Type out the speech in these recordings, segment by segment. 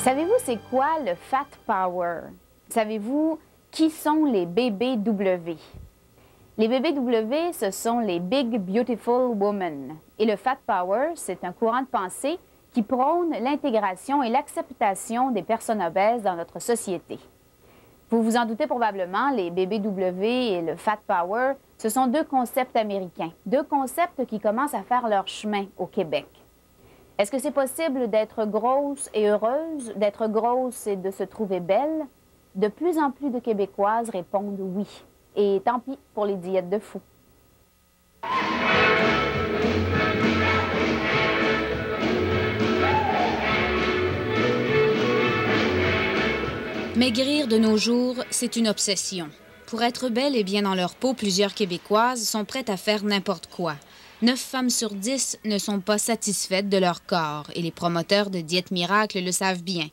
Savez-vous c'est quoi le Fat Power? Savez-vous qui sont les BBW? Les BBW, ce sont les Big Beautiful Women. Et le Fat Power, c'est un courant de pensée qui prône l'intégration et l'acceptation des personnes obèses dans notre société. Vous vous en doutez probablement, les BBW et le Fat Power, ce sont deux concepts américains, deux concepts qui commencent à faire leur chemin au Québec. Est-ce que c'est possible d'être grosse et heureuse, d'être grosse et de se trouver belle? De plus en plus de Québécoises répondent oui. Et tant pis pour les diètes de fous. Maigrir de nos jours, c'est une obsession. Pour être belle et bien dans leur peau, plusieurs Québécoises sont prêtes à faire n'importe quoi. 9 femmes sur 10 ne sont pas satisfaites de leur corps et les promoteurs de diètes miracles le savent bien.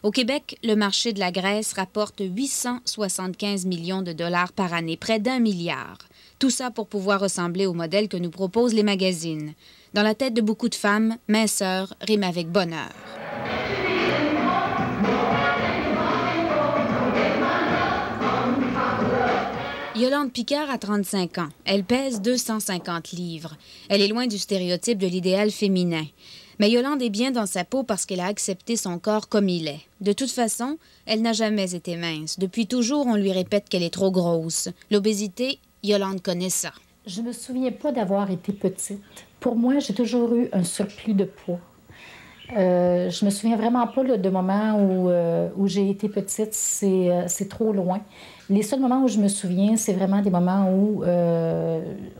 Au Québec, le marché de la graisse rapporte 875 millions de dollars par année, près d'1 milliard. Tout ça pour pouvoir ressembler au modèle que nous proposent les magazines. Dans la tête de beaucoup de femmes, minceur rime avec bonheur. Yolande Picard a 35 ans. Elle pèse 250 livres. Elle est loin du stéréotype de l'idéal féminin. Mais Yolande est bien dans sa peau parce qu'elle a accepté son corps comme il est. De toute façon, elle n'a jamais été mince. Depuis toujours, on lui répète qu'elle est trop grosse. L'obésité, Yolande connaît ça. Je me souviens pas d'avoir été petite. Pour moi, j'ai toujours eu un surplus de poids. Je me souviens vraiment pas là, de moments où j'ai été petite, c'est trop loin. Les seuls moments où je me souviens, c'est vraiment des moments où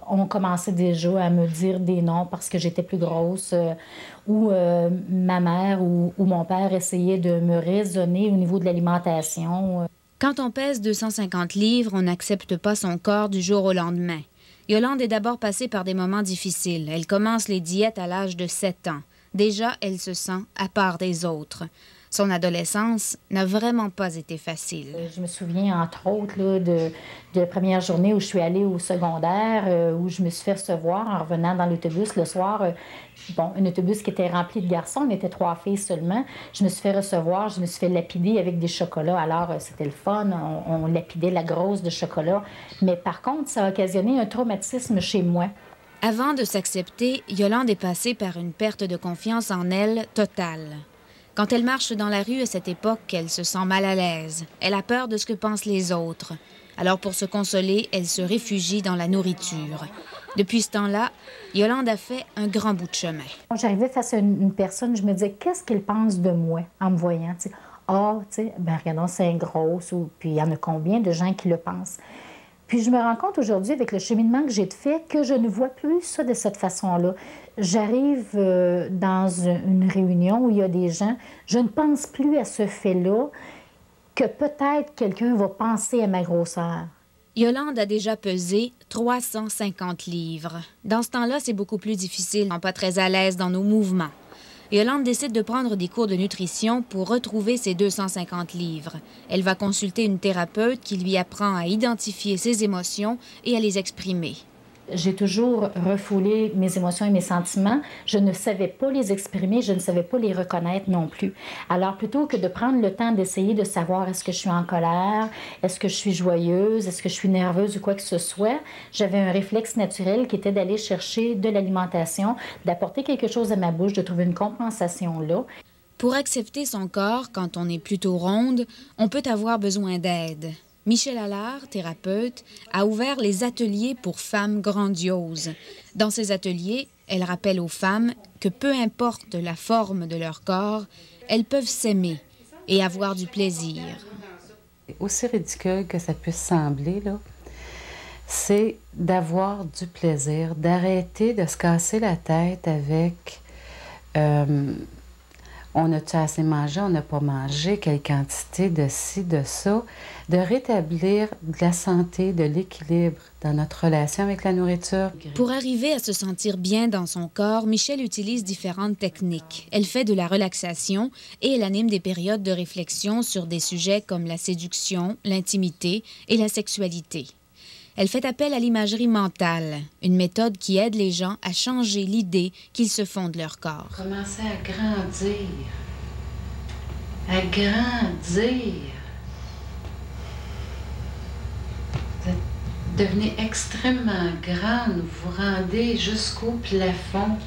on commençait déjà à me dire des noms parce que j'étais plus grosse, où ma mère ou mon père essayaient de me raisonner au niveau de l'alimentation. Quand on pèse 250 livres, on n'accepte pas son corps du jour au lendemain. Yolande est d'abord passée par des moments difficiles. Elle commence les diètes à l'âge de 7 ans. Déjà, elle se sent à part des autres. Son adolescence n'a vraiment pas été facile. Je me souviens, entre autres, là, de la première journée où je suis allée au secondaire, où je me suis fait recevoir en revenant dans l'autobus le soir. Un autobus qui était rempli de garçons, on était 3 filles seulement. Je me suis fait recevoir, je me suis fait lapider avec des chocolats. Alors, c'était le fun, on lapidait la grosse de chocolat. Mais par contre, ça a occasionné un traumatisme chez moi. Avant de s'accepter, Yolande est passée par une perte de confiance en elle totale. Quand elle marche dans la rue à cette époque, elle se sent mal à l'aise. Elle a peur de ce que pensent les autres. Alors pour se consoler, elle se réfugie dans la nourriture. Depuis ce temps-là, Yolande a fait un grand bout de chemin. Quand j'arrivais face à une personne, je me disais, qu'est-ce qu'elle pense de moi en me voyant? Regardons, c'est grosse. Puis il y en a combien de gens qui le pensent? Puis je me rends compte aujourd'hui, avec le cheminement que j'ai fait, que je ne vois plus ça de cette façon-là. J'arrive dans une réunion où il y a des gens, je ne pense plus à ce fait-là, que peut-être quelqu'un va penser à ma grosseur. Yolande a déjà pesé 350 livres. Dans ce temps-là, c'est beaucoup plus difficile, on n'est pas très à l'aise dans nos mouvements. Yolande décide de prendre des cours de nutrition pour retrouver ses 250 livres. Elle va consulter une thérapeute qui lui apprend à identifier ses émotions et à les exprimer. J'ai toujours refoulé mes émotions et mes sentiments. Je ne savais pas les exprimer, je ne savais pas les reconnaître non plus. Alors, plutôt que de prendre le temps d'essayer de savoir est-ce que je suis en colère, est-ce que je suis joyeuse, est-ce que je suis nerveuse ou quoi que ce soit, j'avais un réflexe naturel qui était d'aller chercher de l'alimentation, d'apporter quelque chose à ma bouche, de trouver une compensation là. Pour accepter son corps quand on est plutôt ronde, on peut avoir besoin d'aide. Michel Allard, thérapeute, a ouvert les ateliers pour femmes grandioses. Dans ces ateliers, elle rappelle aux femmes que peu importe la forme de leur corps, elles peuvent s'aimer et avoir du plaisir. Aussi ridicule que ça puisse sembler, là, c'est d'avoir du plaisir, d'arrêter de se casser la tête avec on a-tu assez mangé, on n'a pas mangé, quelle quantité de ci, de ça, de rétablir de la santé, de l'équilibre dans notre relation avec la nourriture. Pour arriver à se sentir bien dans son corps, Michel utilise différentes techniques. Elle fait de la relaxation et elle anime des périodes de réflexion sur des sujets comme la séduction, l'intimité et la sexualité. Elle fait appel à l'imagerie mentale, une méthode qui aide les gens à changer l'idée qu'ils se font de leur corps. Commencer à grandir. grandir. Vous devenez extrêmement grande, vous vous rendez jusqu'au plafond.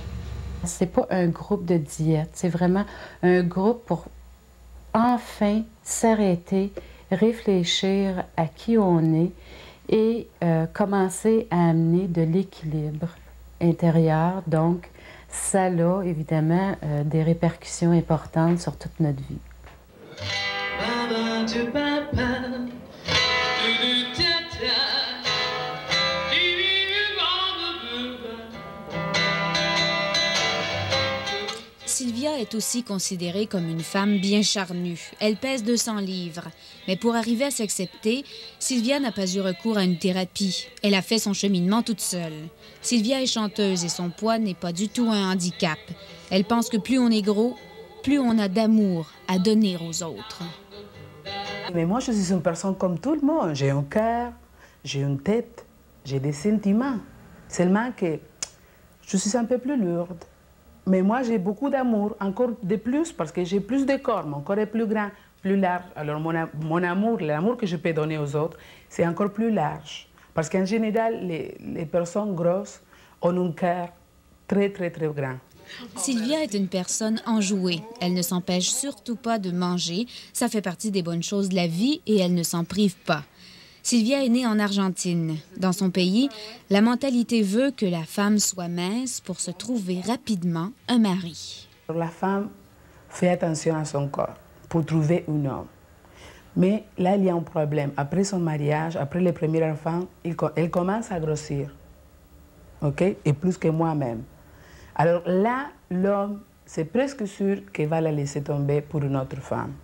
C'est pas un groupe de diète, c'est vraiment un groupe pour enfin s'arrêter, réfléchir à qui on est et commencer à amener de l'équilibre intérieur. Donc, ça a évidemment des répercussions importantes sur toute notre vie. Sylvia est aussi considérée comme une femme bien charnue. Elle pèse 200 livres. Mais pour arriver à s'accepter, Sylvia n'a pas eu recours à une thérapie. Elle a fait son cheminement toute seule. Sylvia est chanteuse et son poids n'est pas du tout un handicap. Elle pense que plus on est gros, plus on a d'amour à donner aux autres. Mais moi, je suis une personne comme tout le monde. J'ai un cœur, j'ai une tête, j'ai des sentiments. Seulement que je suis un peu plus lourde. Mais moi, j'ai beaucoup d'amour, encore de plus, parce que j'ai plus de corps. Mon corps est plus grand, plus large. Alors, mon amour, l'amour que je peux donner aux autres, c'est encore plus large. Parce qu'en général, les personnes grosses ont un cœur très, très, très grand. Sylvia est une personne enjouée. Elle ne s'empêche surtout pas de manger. Ça fait partie des bonnes choses de la vie et elle ne s'en prive pas. Sylvia est née en Argentine. Dans son pays, la mentalité veut que la femme soit mince pour se trouver rapidement un mari. La femme fait attention à son corps pour trouver un homme. Mais là, il y a un problème. Après son mariage, après les premiers enfants, elle commence à grossir. OK? Et plus que moi-même. Alors là, l'homme, c'est presque sûr qu'il va la laisser tomber pour une autre femme.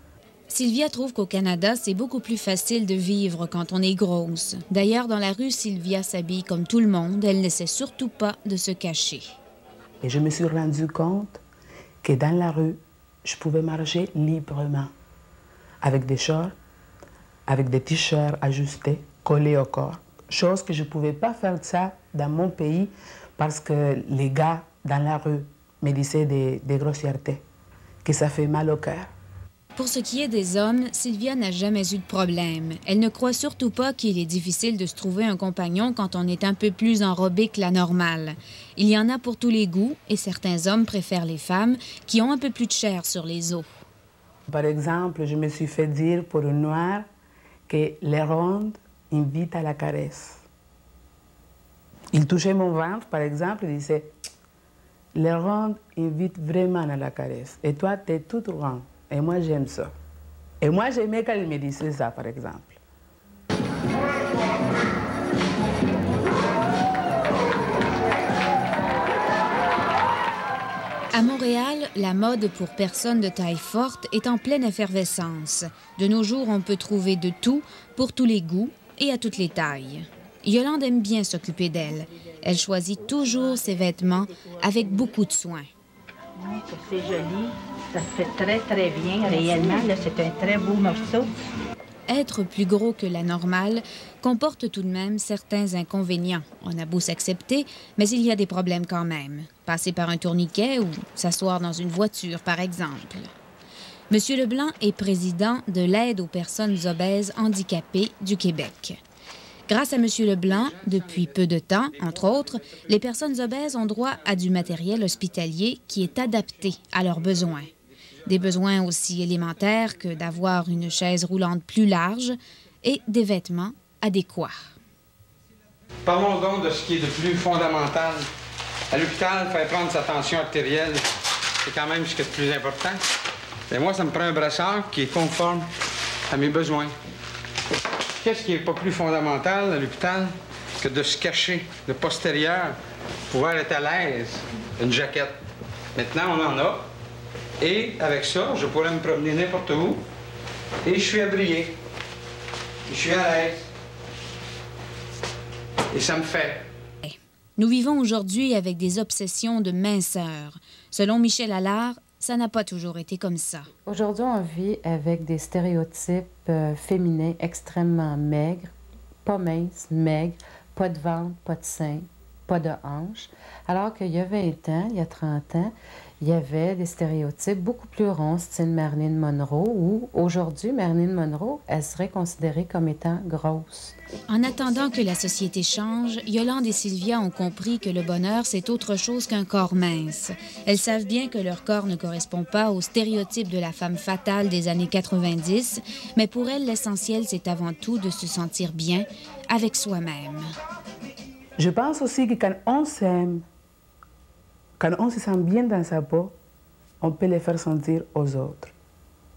Sylvia trouve qu'au Canada, c'est beaucoup plus facile de vivre quand on est grosse. D'ailleurs, dans la rue, Sylvia s'habille comme tout le monde. Elle n'essaie surtout pas de se cacher. Et je me suis rendu compte que dans la rue, je pouvais marcher librement. Avec des shorts, avec des t-shirts ajustés, collés au corps. Chose que je ne pouvais pas faire ça dans mon pays parce que les gars dans la rue me disaient des grossièretés, que ça fait mal au cœur. Pour ce qui est des hommes, Sylvia n'a jamais eu de problème. Elle ne croit surtout pas qu'il est difficile de se trouver un compagnon quand on est un peu plus enrobé que la normale. Il y en a pour tous les goûts et certains hommes préfèrent les femmes qui ont un peu plus de chair sur les os. Par exemple, je me suis fait dire pour une noire que les rondes invitent à la caresse. Il touchait mon ventre, par exemple, il disait « Les rondes invitent vraiment à la caresse. Et toi, tu es toute ronde. » Et moi, j'aime ça. Et moi, j'aimais quand il me disait ça, par exemple. À Montréal, la mode pour personnes de taille forte est en pleine effervescence. De nos jours, on peut trouver de tout, pour tous les goûts et à toutes les tailles. Yolande aime bien s'occuper d'elle. Elle choisit toujours ses vêtements avec beaucoup de soin. C'est joli, ça se fait très, très bien. Réellement, c'est un très beau morceau. Être plus gros que la normale comporte tout de même certains inconvénients. On a beau s'accepter, mais il y a des problèmes quand même. Passer par un tourniquet ou s'asseoir dans une voiture, par exemple. Monsieur Leblanc est président de l'Aide aux personnes obèses handicapées du Québec. Grâce à Monsieur Leblanc, depuis peu de temps, entre autres, les personnes obèses ont droit à du matériel hospitalier qui est adapté à leurs besoins. Des besoins aussi élémentaires que d'avoir une chaise roulante plus large et des vêtements adéquats. Parlons donc de ce qui est de plus fondamental. À l'hôpital, faire prendre sa tension artérielle, c'est quand même ce qui est le plus important. Et moi, ça me prend un brassard qui est conforme à mes besoins. Qu'est-ce qui n'est pas plus fondamental à l'hôpital que de se cacher le postérieur, pouvoir être à l'aise, une jaquette. Maintenant, on en a. Et avec ça, je pourrais me promener n'importe où. Et je suis abrié. Je suis à l'aise. Et ça me fait. Nous vivons aujourd'hui avec des obsessions de minceur. Selon Michel Allard, ça n'a pas toujours été comme ça. Aujourd'hui, on vit avec des stéréotypes féminins extrêmement maigres, pas minces, maigres, pas de ventre, pas de sein, pas de hanches. Alors qu'il y a 20 ans, il y a 30 ans, il y avait des stéréotypes beaucoup plus ronds, style Marilyn Monroe, où aujourd'hui, Marilyn Monroe, elle serait considérée comme étant grosse. En attendant que la société change, Yolande et Sylvia ont compris que le bonheur, c'est autre chose qu'un corps mince. Elles savent bien que leur corps ne correspond pas aux stéréotypes de la femme fatale des années 90, mais pour elles, l'essentiel, c'est avant tout de se sentir bien avec soi-même. Je pense aussi que quand on s'aime, quand on se sent bien dans sa peau, on peut le faire sentir aux autres.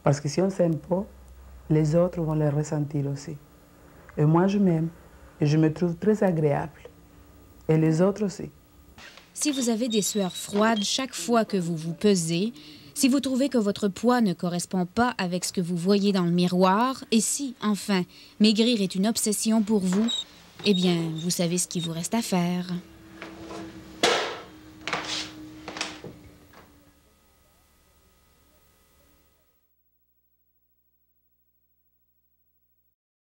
Parce que si on ne s'aime pas, les autres vont le ressentir aussi. Et moi, je m'aime et je me trouve très agréable. Et les autres aussi. Si vous avez des sueurs froides chaque fois que vous vous pesez, si vous trouvez que votre poids ne correspond pas avec ce que vous voyez dans le miroir, et si, enfin, maigrir est une obsession pour vous, eh bien, vous savez ce qu'il vous reste à faire.